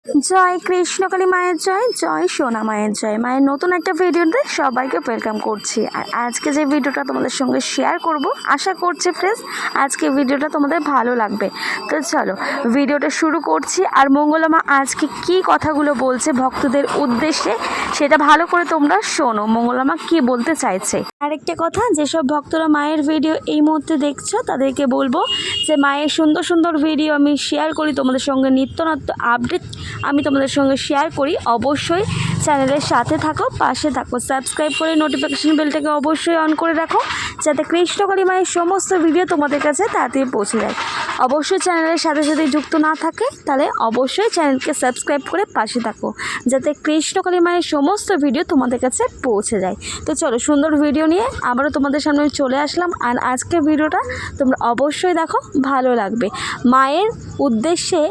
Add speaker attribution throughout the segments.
Speaker 1: জয় কৃষ্ণকালী মায়ের জয়, জয় সোনা মায়ের জয়। মায়ের নতুন একটা ভিডিওতে সবাইকে ওয়েলকাম করছি। আর আজকে যে ভিডিওটা তোমাদের সঙ্গে শেয়ার করব, আশা করছি ফ্রেন্ডস আজকে ভিডিওটা তোমাদের ভালো লাগবে। তো চলো ভিডিওটা শুরু করছি। আর মঙ্গলা মা আজকে কি কথাগুলো বলছে ভক্তদের উদ্দেশ্যে সেটা ভালো করে তোমরা শোনো, মঙ্গলা মা কী বলতে চাইছে। আরেকটা কথা, যেসব ভক্তরা মায়ের ভিডিও এই মুহূর্তে দেখছো তাদেরকে বলবো যে মায়ের সুন্দর সুন্দর ভিডিও আমি শেয়ার করি তোমাদের সঙ্গে, নিত্য নত্য আপডেট আমি তোমাদের সঙ্গে শেয়ার করি। অবশ্যই চ্যানেলের সাথে থাকো, পাশে থাকো, সাবস্ক্রাইব করে নোটিফিকেশন বেলটাকে অবশ্যই অন করে রাখো যাতে কৃষ্ণকালী মায়ের সমস্ত ভিডিও তোমাদের কাছে তাড়াতাড়ি পৌঁছে যায়। অবশ্যই চ্যানেলের সাথে সাথে যুক্ত না থাকে তাহলে অবশ্যই চ্যানেলকে সাবস্ক্রাইব করে পাশে থাকো যাতে কৃষ্ণকালী মায়ের সমস্ত ভিডিও তোমাদের কাছে পৌঁছে যায়। তো চলো সুন্দর ভিডিও নিয়ে আবারও তোমাদের সামনে চলে আসলাম। আর আজকের ভিডিওটা তোমরা অবশ্যই দেখো, ভালো লাগবে। মায়ের উদ্দেশ্যে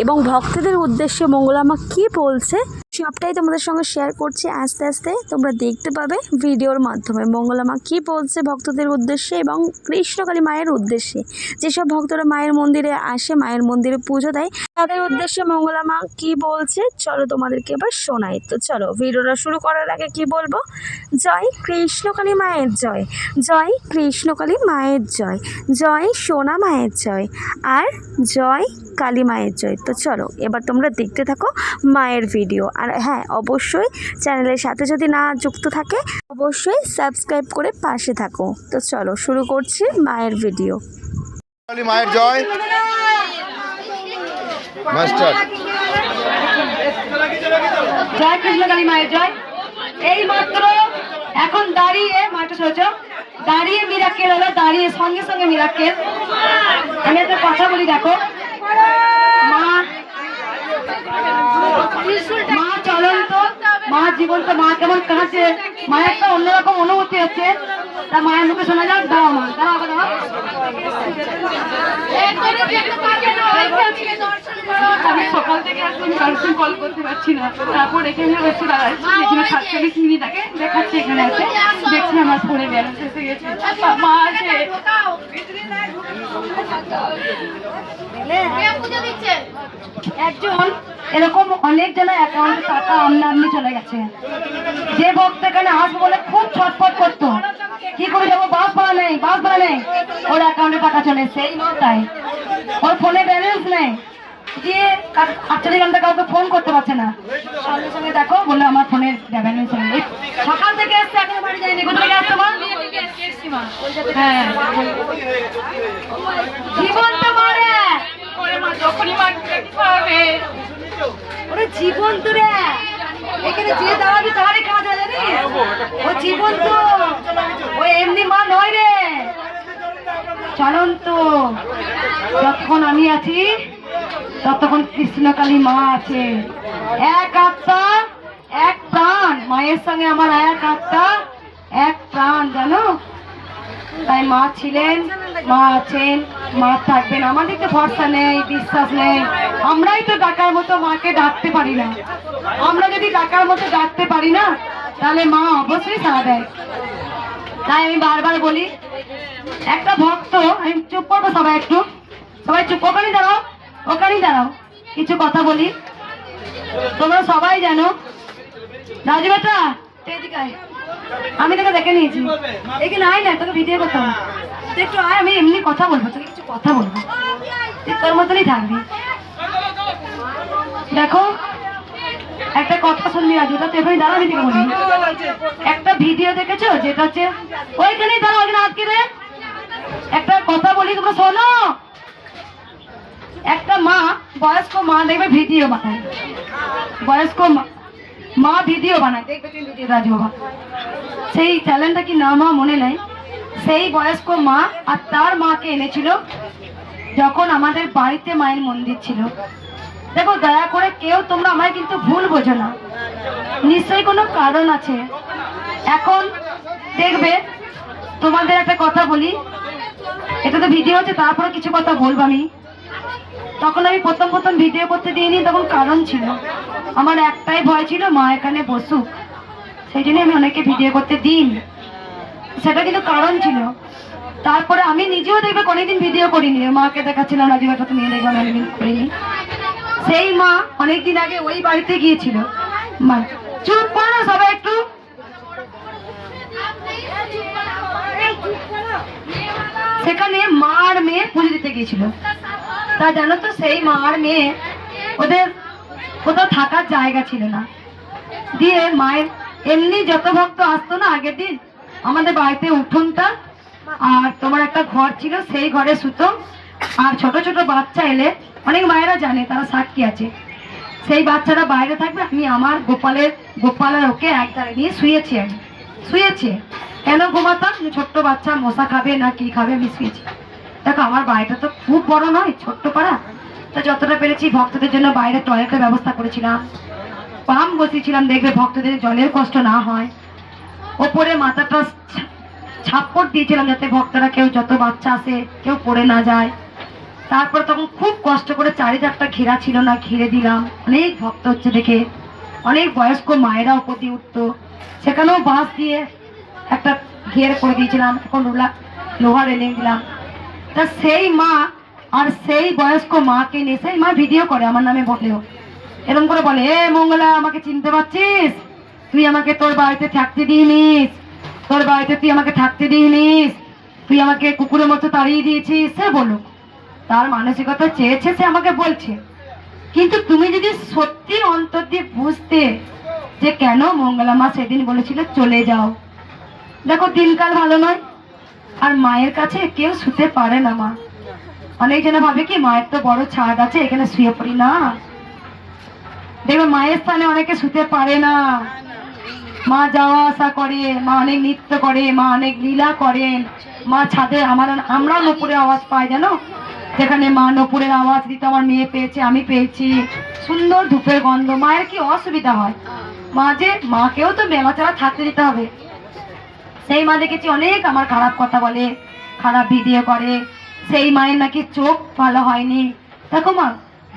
Speaker 1: এবং ভক্তদের উদ্দেশ্যে মঙ্গলা মা কী বলছে সবটাই তোমাদের সঙ্গে শেয়ার করছি। আস্তে আস্তে তোমরা দেখতে পাবে ভিডিওর মাধ্যমে মঙ্গলা মা কী বলছে ভক্তদের উদ্দেশ্যে এবং কৃষ্ণকালী মায়ের উদ্দেশ্যে। যেসব ভক্তরা মায়ের মন্দিরে আসে, মায়ের মন্দিরে পুজো দেয়, তাদের উদ্দেশ্যে মঙ্গলা মা কী বলছে চলো তোমাদেরকে এবার শোনাই। তো চলো ভিডিওটা শুরু করার আগে কি বলবো, জয় কৃষ্ণকালী মায়ের জয়, জয় কৃষ্ণকালী মায়ের জয়, জয় সোনা মায়ের জয়, আর জয় কালী মায়ের জয়। তো চলো এবার তোমরা দেখতে থাকো মায়ের ভিডিও। আর হ্যাঁ, অবশ্যই চ্যানেলের সাথে যদি না যুক্ত থাকে অবশ্যই সাবস্ক্রাইব করে পাশে থাকো। তো চলো শুরু করছি মায়ের ভিডিও।
Speaker 2: কালী মায়ের জয়। মাস্টার
Speaker 3: জয় কৃষ্ণকালী মায়ের জয়। এই মাত্র এখন দাঁড়িয়ে মাটা সোচ দাঁড়িয়ে মিরাক্কেল হলো, দাঁড়িয়ে সঙ্গে সঙ্গে মিরাক্কেল। আমি একটা কথা বলি, দেখো মা, মা চলন্ত, মা জীবন্ত, মা কেমন কাঁদছে, মায়ের একটা অন্যরকম অনুভূতি হচ্ছে। তা মায়ের মুখে শোনা যাক, দাও মা, দাও দাও। আমি সকাল থেকে আসলে দর্শন কল করতে পারছি না, তারপর এখানে বসে দাঁড়াচ্ছি, এখানে 47 মিনিট আগে দেখাচ্ছে, এখানে আছে, দেখছি আমার ফোনে ব্যালেন্স এসে গেছে। মা আছে একজন, এরকম অনেক জনের অ্যাকাউন্টে টাকা আমদানি চলে গেছে। যে ভক্ত এখানে আসবো বলে খুব ছটফট করতো, কি করে যাবো, বাস ভাড়া নেই, বাস ভাড়া নেই, ওর অ্যাকাউন্টে টাকা চলে এসছে। এই তাই ওর ফোনে ব্যালেন্স নেই, যে 48 ঘন্টা কাউকে ফোন করতে পারছে না। সঙ্গে সঙ্গে দেখো বলে আমার ফোনে ব্যালেন্স নেই। সকাল থেকে এসছে, এখনো বাড়ি যায়নি। কোথা থেকে আসছো মা? হ্যাঁ, জীবন তো মারে ওরে, জীবন তো রে, এখানে যে দাঁড়াবি তাহারই খাওয়া যায়, জানি ও জীবন তো, ও এমনি মা নয় রে, চলন্ত। যতক্ষণ আমি আছি ততক্ষণ কৃষ্ণকালী মা আছে। এক আত্মা এক প্রাণ, মায়ের সঙ্গে আমার এক আত্মা এক প্রাণ, জানো। তাই মা ছিলেন, মা আছেন, মা থাকবেন। আমাদের তো ভরসা নেই, বিশ্বাস নেই। আমরাই তো ডাকার মতো মাকে ডাকতে পারি না। আমরা যদি ডাকার মতো ডাকতে পারি না তাহলে মা অবশ্যই সাড়া দেয়। তাই আমি বারবার বলি, একটা ভক্ত, আমি চুপ করবো, সবাই একটু, সবাই চুপ, ওখানেই দাঁড়াও, ওখানেই দাঁড়াও, কিছু কথা বলি। তোমরা সবাই জানো, রাজু বেটা এদিকে আয়, আমি তোকে দেখে নিয়েছি, এখানে আয় না, তোকে ভিডিও করতে হবে, তুই একটু আয়, আমি এমনি কথা বলবো, তোকে কিছু কথা বলবো, তুই তোর মতনই থাকবি। দেখো একটা কথা শুনবি রাজু, তা তুই এখানে দাঁড়াবি, থেকে বলি একটা ভিডিও দেখেছো যেটা হচ্ছে, ওইখানেই দাঁড়াও, ওইখানে আটকে রে। একটা কথা বলি, তোমরা শোনো। একটা মা, বয়স্ক মা দেখবে ভিডিও বানায়, বয়স্ক মা ভিডিও বানায়, দেখবে তুমি ভিডিও রাজু বাবা, সেই চ্যানেলটা কি নাম মনে নাই। সেই বয়স্ক মা আর তার মাকে এনেছিল যখন আমাদের বাড়িতে মায়ের মন্দির ছিল। দেখো দয়া করে কেউ তোমরা আমায় কিন্তু ভুল বোঝো না, নিশ্চয়ই কোনো কারণ আছে। এখন দেখবে তোমাদের একটা কথা বলি, এটা তো ভিডিও হচ্ছে, তারপরে কিছু কথা বলবো আমি। তখন আমি প্রথম প্রথম ভিডিও করতে দিইনি, তখন কারণ ছিল, আমার একটাই ভয় ছিল মা এখানে বসুক, সেই জন্য আমি অনেকে ভিডিও করতে দিইনি, সেটা কিন্তু কারণ ছিল। তারপরে আমি নিজেও দেখবে অনেকদিন ভিডিও করিনি, মাকে দেখাচ্ছিলাম রাজীব একটা নিয়ে দেখবে, আমি করিনি। সেই মা অনেকদিন আগে ওই বাড়িতে গিয়েছিল। মা চুপ করো সবাই একটু। সেখানে মা আর মেয়ে পুজো দিতে গিয়েছিল। তা জানো তো সেই মা আর মেয়ে ওদের কোথাও থাকার জায়গা ছিল না। দিয়ে মায়ের এমনি যত ভক্ত আসতো না আগের দিন আমাদের বাড়িতে উঠোনটা আর তোমার একটা ঘর ছিল, সেই ঘরে শুতো। আর ছোট ছোট বাচ্চা এলে অনেক মায়েরা জানে, তারা সাক্ষী আছে, সেই বাচ্চারা বাইরে থাকবে, আমি আমার গোপালের ওকে একধারে নিয়ে শুয়েছি। আমি শুয়েছি কেন ঘুমাতাম, ছোট্ট বাচ্চা মশা খাবে না কি খাবে, আমি শুয়েছি। দেখো আমার বাড়িটা তো খুব বড় নয়, ছোট্ট পাড়া, তো যতটা পেরেছি ভক্তদের জন্য বাইরে টয়লেটের ব্যবস্থা করেছিলাম, পাম্প বসিয়েছিলাম, দেখবে ভক্তদের জলের কষ্ট না হয়। ওপরে মাথাটা ছাপ্পড় দিয়েছিলাম যাতে ভক্তরা কেউ যত বাচ্চা আসে কেউ পড়ে না যায়। তারপর তখন খুব কষ্ট করে চারিধারটা ঘেরা ছিল না, ঘিরে দিলাম। অনেক ভক্ত হচ্ছে দেখে অনেক বয়স্ক মায়েরা উপর দিয়ে উঠতো, সেখানেও বাঁশ দিয়ে একটা ঘের করে দিয়েছিলাম, এখন লোহা রেলিং দিলাম। তা সেই মা আর সেই বয়স্ক মাকে নিয়ে, সেই মা ভিডিও করে আমার নামে বলেও, এরকম করে বলে, এ মঙ্গলা আমাকে চিনতে পারছিস, তুই আমাকে তোর বাড়িতে থাকতে দিইনিস, তোর বাড়িতে তুই আমাকে থাকতে দিইনিস, তুই আমাকে কুকুরের মতো তাড়িয়ে দিয়েছিস। সে বলুক, তার মানসিকতা চেয়েছে, সে আমাকে বলছে। কিন্তু তুমি যদি সত্যি অন্তর দিয়ে বুঝতে যে কেন মঙ্গলা মা সেদিন বলেছিল চলে যাও। দেখো দিনকাল ভালো নয়, আর মায়ের কাছে কেউ শুতে পারে না। মা অনেকজনে ভাবে কি মায়ের তো বড় ছাদ আছে, এখানে শুয়ে পড়ি না। দেখবে মায়ের স্থানে অনেকে শুতে পারে না। মা যাওয়া আসা করে, মা অনেক নৃত্য করে, মা অনেক লীলা করেন। মা ছাদে আমরাও নপুরে আওয়াজ পাই, জানো, যেখানে মা নপুরের আওয়াজ দিতে আমার মেয়ে পেয়েছে, আমি পেয়েছি, সুন্দর ধূপের গন্ধ। মায়ের কি অসুবিধা হয়, মাকেও তো মেলা ছাড়া থাকতে দিতে হবে। সেই মা দেখেছি অনেক আমার খারাপ কথা বলে, খারাপ ভিডিও করে, সেই মায়ের নাকি চোখ ভালো হয়নি। দেখো মা,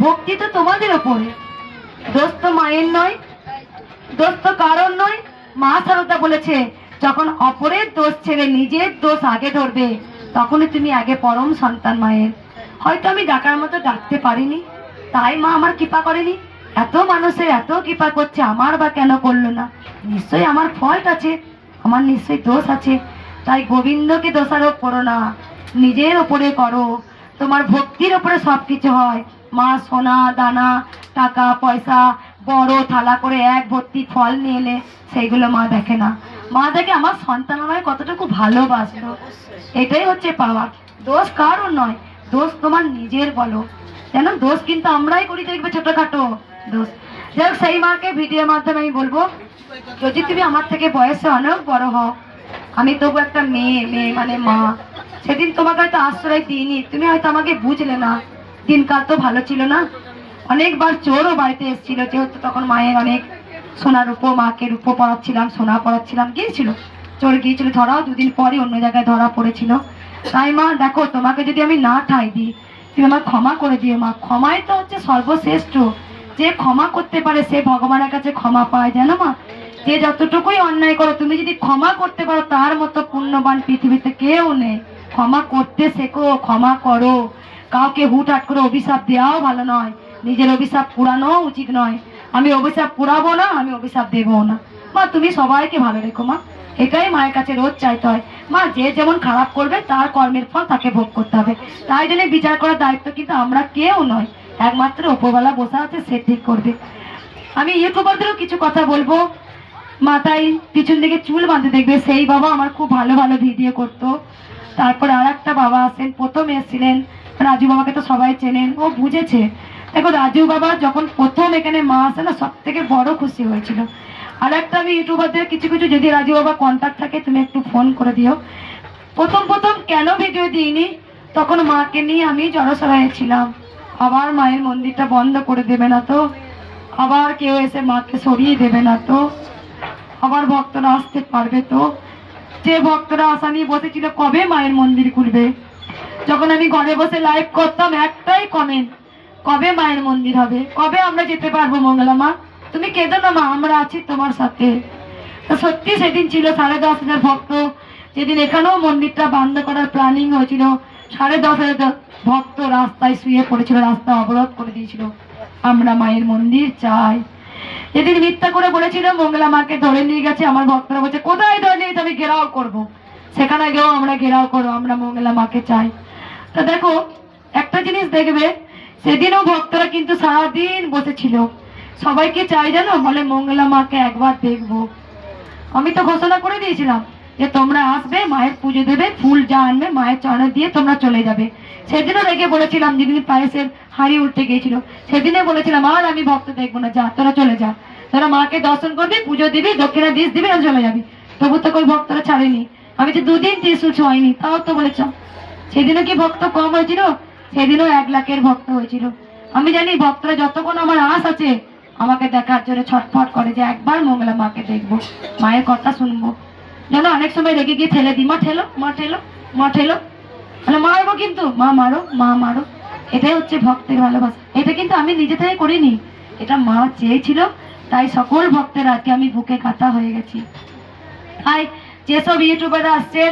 Speaker 3: ভক্তি তো তোমাদের ওপরে, দোষ তো মায়ের নয়, দোষ তো কারণ নয়। মা সারদা বলেছে, যখন অপরের দোষ ছেড়ে নিজের দোষ আগে ধরবে তখনই তুমি আগে পরম সন্তান মায়ের। হয়তো আমি ডাকার মতো ডাকতে পারিনি, তাই মা আমার কৃপা করেনি। এত মানুষের এত কৃপা করছে, আমার বা কেন করলো না? নিশ্চয়ই আমার ফল্ট আছে, আমার নিশ্চয়ই দোষ আছে। তাই গোবিন্দকে দোষারোপ করো না, নিজের ওপরে করো। তোমার ভক্তির ওপরে সবকিছু হয়। মা সোনা দানা টাকা পয়সা বড় থালা করে এক ভর্তি ফল নিয়ে এলে সেইগুলো মা দেখে না। মা দেখে আমার সন্তান আমায় কতটুকু ভালোবাসলো, এটাই হচ্ছে পাওয়া। দোষ কারোর নয়, দোষ তোমার নিজের। বলো যেন দোষ কিন্তু আমরাই করি, দেখবে ছোটখাটো দোষ। যাই হোক, সেই মাকে ভিডিওর মাধ্যমে আমি বলবো, যদি তুমি আমার থেকে বয়সে অনেক বড় হও, আমি তবু একটা মেয়ে মানে মা। সেদিন তোমাকে হয়তো আশ্রয় দিইনি, তুমি হয়তো আমাকে বুঝলে না। দিনকাল তো ভালো ছিল না, অনেকবার চোরও বাড়িতে এসেছিল, যেহেতু তখন মায়ের অনেক সোনার রূপো, মাকে রূপো পড়াচ্ছিলাম, সোনা পড়াচ্ছিলাম, গিয়েছিল চোর, গিয়েছিল ধরাও, দুদিন পরে অন্য জায়গায় ধরা পড়েছিল। তাই মা দেখো, তোমাকে যদি আমি না ঠাই দিই, তুমি আমার ক্ষমা করে দিও মা। ক্ষমাই তো হচ্ছে সর্বশ্রেষ্ঠ। যে ক্ষমা করতে পারে সে ভগবানের কাছে ক্ষমা পায়, জানো মা। যে যতটুকুই অন্যায় করো, তুমি যদি ক্ষমা করতে পারো, তার মতো পুণ্যবান পৃথিবীতে কেউ নেই। ক্ষমা করতে শেখো, ক্ষমা করো। কাউকে হুটহাট করে অভিশাপ দেওয়াও ভালো নয়, নিজের অভিশাপ পুরানো উচিত নয়। আমি অভিশাপ পুরাবো না, আমি অভিশাপ দেবো না। মা তুমি সবাইকে ভালো রেখো মা, এটাই মায়ের কাছে রোজ চাইতে হয়। মা যে যেমন খারাপ করবে তার কর্মের ফল তাকে ভোগ করতে হবে, তাই জন্য বিচার করার দায়িত্ব কিন্তু আমরা কেউ নয়, একমাত্র উপরওয়ালা বসা আছে, সে ঠিক করবে। আমি ইউটিউবারদেরও কিছু কথা বলবো। মাথায় পিছন দিকে চুল বাঁধতে দেখবে, সেই বাবা আমার খুব ভালো ভালো ভিডিও করতো। তারপরে আর একটা বাবা আসেন, প্রথম এসেছিলেন রাজু বাবাকে, তো সবাই চেনেন, ও বুঝেছে। দেখো রাজু বাবা যখন প্রথম এখানে মা আসে না, সব থেকে বড় খুশি হয়েছিল। আর একটা আমি ইউটিউবারদের কিছু যদি রাজু বাবা কন্ট্যাক্ট থাকে, তুমি একটু ফোন করে দিও। প্রথম কেন ভিডিও দিইনি, তখন মাকে নিয়ে আমি জড়সড়ায় ছিলাম। আবার মায়ের মন্দিরটা বন্ধ করে দেবে না তো, আবার কেউ এসে মাকে সরিয়ে দেবে না তো, আবার ভক্তরা আসতে পারবে তো? যে ভক্তরা আশা নিয়ে বসেছিল কবে মায়ের মন্দির খুলবে, যখন আমি ঘরে বসে লাইভ করতাম একটাই কমেন্ট, কবে মায়ের মন্দির হবে, কবে আমরা যেতে পারবো মঙ্গলা মা? তুমি কেঁদো না মা, আমরা আছি তোমার সাথে। তো সত্যি সেদিন ছিল 10,500 ভক্ত। যেদিন এখানেও মন্দিরটা বন্ধ করার প্ল্যানিং হয়েছিল, 10,500 ভক্ত রাস্তায় শুয়ে পড়েছিল, রাস্তা অবরোধ করে দিয়েছিল। আমরা মায়ের মন্দির চাই। যেদিন মিথ্যা করে বলেছিল মঙ্গলা মাকে ধরে নিয়ে গেছে, আমার ভক্তরা বলছে কোথায় ধরে নিয়ে আমি ঘেরাও করব, সেখানে গিয়েও আমরা ঘেরাও করবো, আমরা মঙ্গলা মাকে চাই। তো দেখো একটা জিনিস দেখবে, সেদিনও ভক্তরা কিন্তু সারাদিন বসেছিল, সবাইকে চাই জানো, বলে মঙ্গলা মাকে একবার দেখবো। আমি তো ঘোষণা করে দিয়েছিলাম যে তোমরা আসবে, মায়ের পুজো দেবে, ফুল যা আনবে মায়ের চরণে দিয়ে তোমরা চলে যাবে। সেদিনও রেখে বলেছিলাম, যেদিন পায়েসের হাঁড়ি উঠতে গিয়েছিল সেদিনে বলেছিলাম আর আমি ভক্ত দেখবো না, যা তোরা চলে যা, তোরা মাকে দর্শন করবি, পুজো দিবি, দক্ষিণা দিস দিবি আর চলে যাবি। তবু তো કોઈ ভক্তরা ছাড়েনি। আমি যে 2 দিন ত্রিশূল ছোঁয়াইনি, তাও তো বলেছ। সেদিনও কি ভক্ত কম হয়েছিল? সেদিনও 1 লাখের ভক্ত হয়েছিল। আমি জানি ভক্তরা যতক্ষণ আমার আশ আছে আমাকে দেখার জন্য ছটফট করে যে একবার মঙ্গলা মাকে দেখবো, মায়ের কথা শুনবো। জানো অনেক সময় রেগে গিয়ে ঠেলে দিই, মা ঠেলো, মা ঠেলো, মা ঠেলো, তাহলে মারবো কিন্তু, মা মারো, মা মারো। এটাই হচ্ছে ভক্তের ভালোবাসা। এটা কিন্তু আমি নিজে থেকে করিনি, এটা মা চেয়েছিল, তাই সকল ভক্তের আজকে আমি বুকে কাঁথা হয়ে গেছি। তাই যেসব ইউটিউবাররা আসছেন,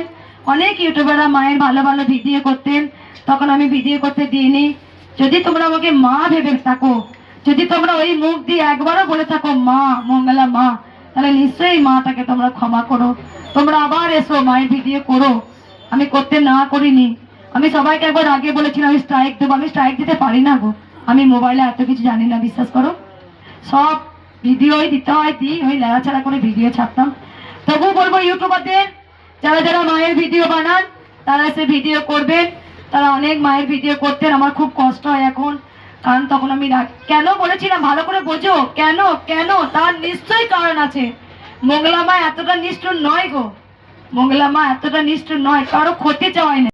Speaker 3: অনেক ইউটিউবাররা মায়ের ভালো ভালো ভিডিও করতেন, তখন আমি ভিডিও করতে দিইনি। যদি তোমরা আমাকে মা ভেবে থাকো, যদি তোমরা ওই মুখ দিয়ে একবারও বলে থাকো মা, মঙ্গলা মা, তাহলে নিশ্চয়ই মাটাকে তোমরা ক্ষমা করো, তোমরা আবার এসো মায়ের ভিডিও করো। আমি করতে না করিনি। আমি সবাইকে একবার আগে বলেছিলাম আমি স্ট্রাইক দেবো, আমি স্ট্রাইক দিতে পারি না গো, আমি মোবাইলে এত কিছু জানি না, বিশ্বাস করো। সব ভিডিওই দিতে হয়, দিই, ওই লেড়াছাড়া করে ভিডিও ছাড়তাম। তবু বলবো ইউটিউবারদের, যারা যারা মায়ের ভিডিও বানান তারা এসে ভিডিও করবেন। তারা অনেক মায়ের ভিডিও করতেন, আমার খুব কষ্ট হয় এখন, কারণ তখন আমি কেন বলেছিলাম ভালো করে বোঝো, কেন কেন তার নিশ্চয়ই কারণ আছে। মঙ্গলা মা এতটা নিষ্ঠুর নয় গো, মঙ্গলা মা এতটা নিষ্ঠুর নয়, কারো ক্ষতি চাওয়াই না।